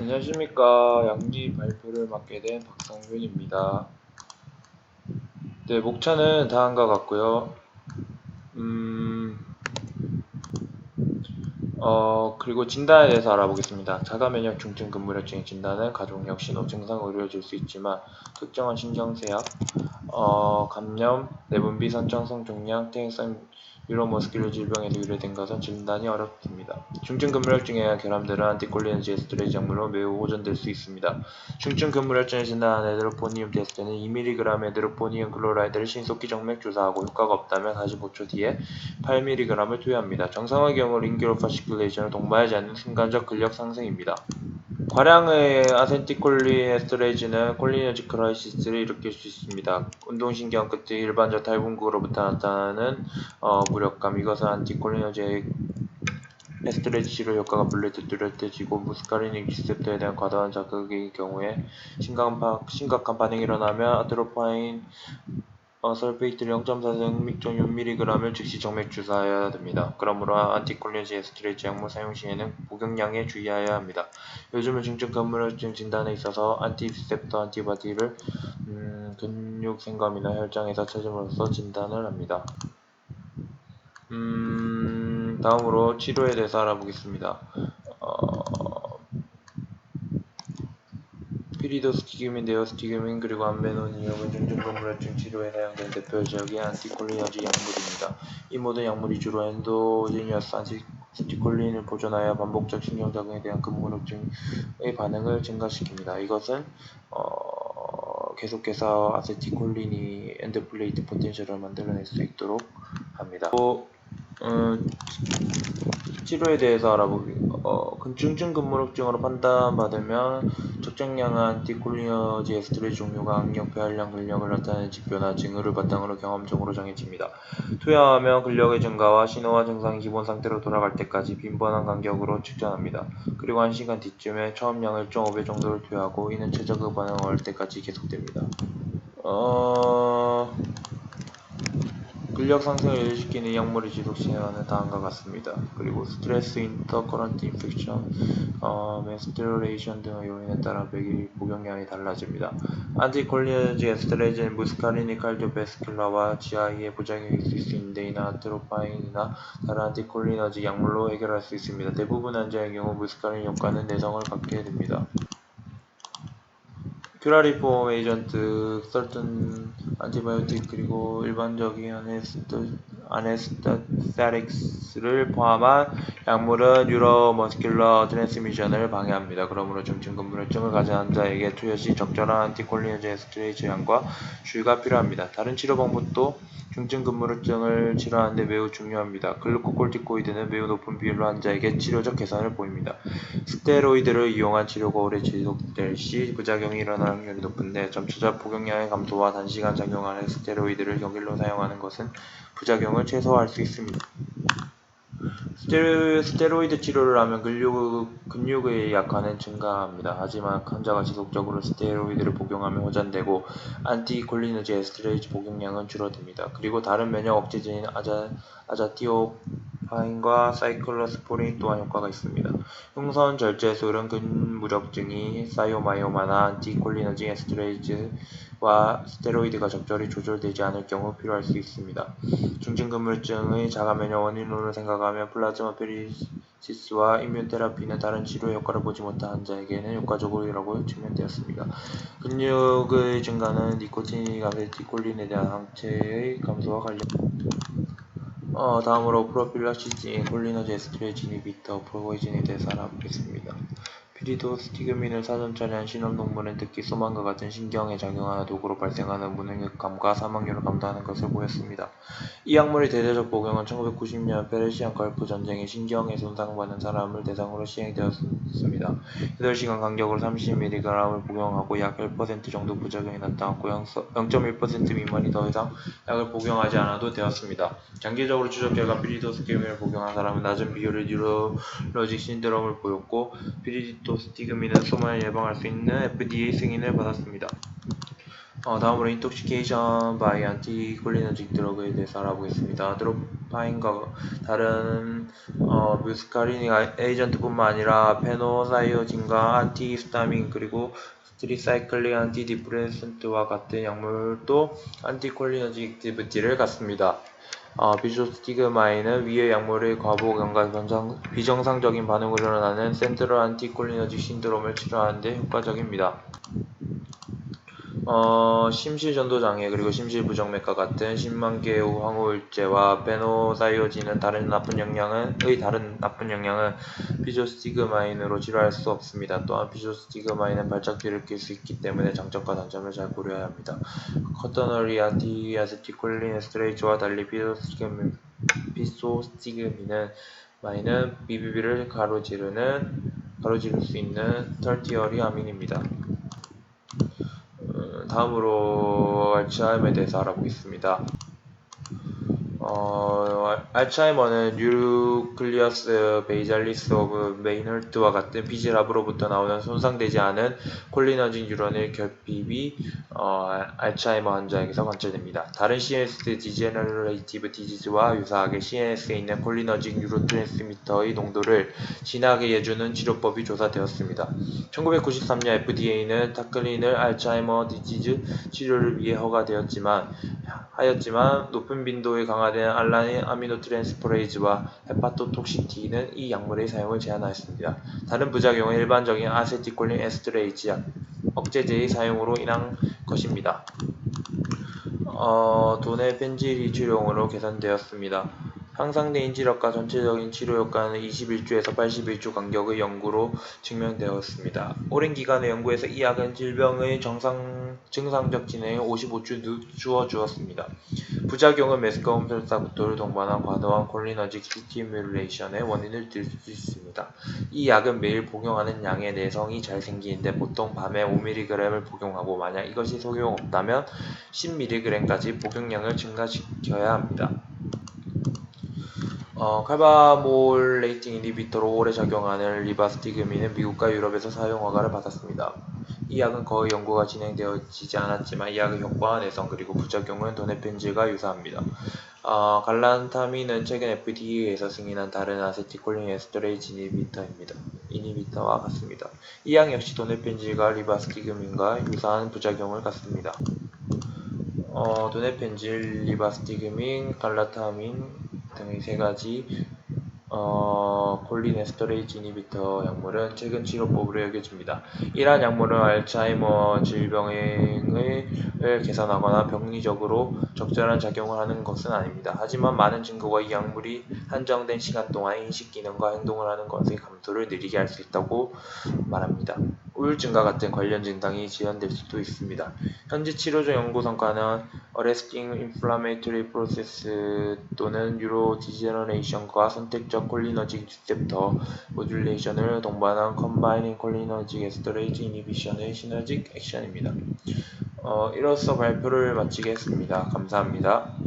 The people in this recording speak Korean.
안녕하십니까. 양리 발표를 맡게 된 박상균입니다. 네, 목차는 다음과 같고요. 그리고 진단에 대해서 알아보겠습니다. 자가면역 중증 근무력증의 진단은 가족력, 신호, 증상으로 이루어질 수 있지만 특정한 신경쇠약, 감염, 내분비, 선천성 종양, 퇴행성 뉴로머스큘러 질병에서 유래된 것은 진단이 어렵습니다. 중증 근무력증의 결함들은 안티콜리너지 에스트레이즈 약물로 매우 호전될 수 있습니다. 중증 근무력증을 진단한 에드로포니움 테스트는 2mg 에드로포니움 클로라이드를 신속히 정맥 주사하고 효과가 없다면 45초 뒤에 8mg을 투여합니다. 정상의 경우 링귤러 파시큘레이션을 동반하지 않는 순간적 근력 상승입니다. 과량의 아세틸콜린에스테레이즈는 콜리너지 크라이시스를 일으킬 수 있습니다. 운동신경 끝의 일반적 탈분구로부터 나타나는 무력감, 이것은 안티콜리너지 에스테레이즈 치료 효과가 분리돼 뚜렷해지고 무스카리닉 리셉터에 대한 과도한 자극의 경우에 심각한 반응이 일어나면 아트로파인 설페이트를 0.4 mg을 즉시 정맥 주사해야 됩니다. 그러므로 안티콜리너지 에스테레이즈 약물 사용 시에는 복용량에 주의해야 합니다. 요즘은 중증 근무력증 진단에 있어서 안티리셉터 안티바디를 근육 생검이나 혈장에서 찾음으로써 진단을 합니다. 다음으로 치료에 대해서 알아보겠습니다. 피리도스티그민, 데오스티그민, 그리고 암베노니움은 중증 근무력증 치료에 사용되는 대표적인 안티콜리너지 약물입니다. 이 모든 약물이 주로 엔도지니어스 아세틸콜린을 보존하여 반복적 신경작용에 대한 근무력증의 반응을 증가시킵니다. 이것은 계속해서 아세틸콜린이 엔드플레이트 포텐셜을 만들어낼 수 있도록 합니다. 치료에 대해서 중증 근무력증으로 판단받으면 적정량의 안티콜리너지 에스테레이즈 종류가 악력, 폐활량, 근력을 나타내는 지표나 징후를 바탕으로 경험적으로 정해집니다. 투여하면 근력의 증가와 신호와 증상이 기본 상태로 돌아갈 때까지 빈번한 간격으로 측정합니다. 그리고 1시간 뒤쯤에 처음량을 1.5배 정도를 투여하고 이는 최저급 반응을 올 때까지 계속됩니다. 근력 상승을 일시키는 이 약물의 지속 시간은 다음과 같습니다. 그리고 스트레스, 인터커런트 인펙션, 메스테로레이션 등의 요인에 따라 매일 복용량이 달라집니다. 안티콜리너지 에스테레이즈는 무스카리닉 칼디오베스큘라와 GI에 부작용이 있을 수 있는데 이는 아트로파인이나 다른 안티콜리너지 약물로 해결할 수 있습니다. 대부분 환자의 경우 무스카린 효과는 내성을 갖게 됩니다. 큐라리폼 에이전트, certain 안티바이오틱, 그리고 일반적인 아네스테틱스를 포함한 약물은 뉴로머스큘러 트랜스미션을 방해합니다. 그러므로 중증 근무력증을 가진 환자에게 투여 시 적절한 안티콜리너지 에스테레이즈 양과 주의가 필요합니다. 다른 치료 방법도 중증 근무력증을 치료하는 데 매우 중요합니다. 글루코콜티코이드는 매우 높은 비율로 환자에게 치료적 개선을 보입니다. 스테로이드를 이용한 치료가 오래 지속될 시 부작용이 일어날 확률이 높은데 점차적 복용량의 감소와 단시간 작용하는 스테로이드를 격일로 사용하는 것은 부작용을 최소화할 수 있습니다. 스테로이드 치료를 하면 근육의 약화는 증가합니다. 하지만 환자가 지속적으로 스테로이드를 복용하면 호전되고 안티콜리너지 에스테레이즈 복용량은 줄어듭니다. 그리고 다른 면역 억제제인 아자티오파인과 사이클로스포린 또한 효과가 있습니다. 흉선 절제술은 근무력증이 사이오마이오마나 안티콜리너지 에스테레이즈와 스테로이드가 적절히 조절되지 않을 경우 필요할 수 있습니다. 중증 근무력증의 자가면역 원인으로 생각하면 플라즈마 페리시스와 임뮨테라피는 다른 치료 효과를 보지 못한 환자에게는 효과적이라고 증명되었습니다. 근육의 증가는 니코틴이 아세틸콜린에 대한 항체의 감소와 관련됩니다. 다음으로 프로필락시스인 콜리너지 에스테레이즈 이니비터 프로보이진에 대해서 알아보겠습니다. 피리도스티그민을 사전 처리한 실험동물은 특히 소만과 같은 신경에 작용하는 도구로 발생하는 무능력감과 사망률을 감소하는 것을 보였습니다. 이 약물의 대대적 복용은 1990년 페르시안 걸프 전쟁에 신경에 손상받은 사람을 대상으로 시행되었습니다. 8시간 간격으로 30mg을 복용하고 약 1% 정도 부작용이 나타났고 0.1% 미만이 더 이상 약을 복용하지 않아도 되었습니다. 장기적으로 추적 결과 피리도스티그민을 복용한 사람은 낮은 비율의 뉴로로직 신드롬을 보였고 피리도스티그민은 소만을 예방할 수 있는 FDA 승인을 받았습니다. 다음으로 인톡시케이션 바이 안티콜리너직 드러그에 대해서 알아보겠습니다. 파인과 다른 뮤스카리닉 에이전트뿐만 아니라 페노사이오진과 안티히스타민 그리고 트리사이클릭 안티디프레센트와 같은 약물도 안티콜리너직 액티비티를 갖습니다. 비조스티그마인은 위의 약물의 과부감과 비정상적인 반응으로 일어나는 센트럴 안티콜리너직 신드롬을 치료하는 데 효과적입니다. 심실전도장애 그리고 심실부정맥과 같은 10만 개의 황후일제와 베노사이오진은 다른 나쁜 영향은 비조스티그마인으로 치료할 수 없습니다. 또한 비조스티그마인은 발작기를 일으킬 수 있기 때문에 장점과 단점을 잘 고려해야 합니다. 커터너리 안티아세틸콜린에스테레이트와 달리 비소스티그민은 마인은 BBB를 가로지를 수 있는 터티어리 아민입니다. 다음으로 알츠하이머에 대해서 알아보겠습니다. 알츠하이머는 뉴클리어스 베이잘리스 오브 메인헐트와 같은 피지랍으로부터 나오는 손상되지 않은 콜리너진 뉴런의 결핍이 알츠하이머 환자에게서 관찰됩니다. 다른 CNS 디제너레이티브 디지즈와 유사하게 CNS에 있는 콜리너진 뉴로트랜스미터의 농도를 진하게 예주는 치료법이 조사되었습니다. 1993년 FDA는 타클린을 알츠하이머 디지즈 치료를 위해 허가하였지만 높은 빈도에 강화된 알라닌 아미노트랜스퍼레이즈와 헤파토톡시티는 이 약물의 사용을 제한하였습니다. 다른 부작용은 일반적인 아세틸콜린 에스테레이즈 약 억제제의 사용으로 인한 것입니다. 도네펜질이 치료용으로 개선되었습니다. 향상된 인지력과 전체적인 치료 효과는 21주에서 81주 간격의 연구로 증명되었습니다. 오랜 기간의 연구에서 이 약은 질병의 증상적 진행에 55주 주었습니다. 부작용은 메스꺼움 설사구토를 동반한 과도한 콜리너직 스티뮬레이션의 원인을 들 수 있습니다. 이 약은 매일 복용하는 양의 내성이 잘 생기는데 보통 밤에 5mg을 복용하고 만약 이것이 소용없다면 10mg까지 복용량을 증가시켜야 합니다. 칼바몰레이팅 이니비터로 오래 작용하는 리바스티그민은 미국과 유럽에서 사용 허가를 받았습니다. 이 약은 거의 연구가 진행되어지지 않았지만 이 약의 효과와 내성 그리고 부작용은 도네펜질과 유사합니다. 갈란타민은 최근 FDA에서 승인한 다른 아세틸콜린 에스테레이즈 이니비터와 같습니다. 이 약 역시 도네펜질과 리바스티그민과 유사한 부작용을 갖습니다. 도네펜질, 리바스티그민, 갈란타민 등의 세 가지 콜린에스터레이즈 이니비터 약물은 최근 치료법으로 여겨집니다. 이러한 약물은 알츠하이머 질병을 개선하거나 병리적으로 적절한 작용을 하는 것은 아닙니다. 하지만 많은 증거가 이 약물이 한정된 시간 동안 인식 기능과 행동을 하는 것의 감소를 느리게 할 수 있다고 말합니다. 우울증과 같은 관련 증상이 지연될 수도 있습니다. 현재 치료 중 연구 성과는 Arresting Inflammatory Process 또는 뉴로디제너레이션과 선택적 콜리너직 리셉터 모듈레이션을 동반한 Combining Cholinergic Esterase Inhibition의 시너직 액션입니다. 이로써 발표를 마치겠습니다. 감사합니다.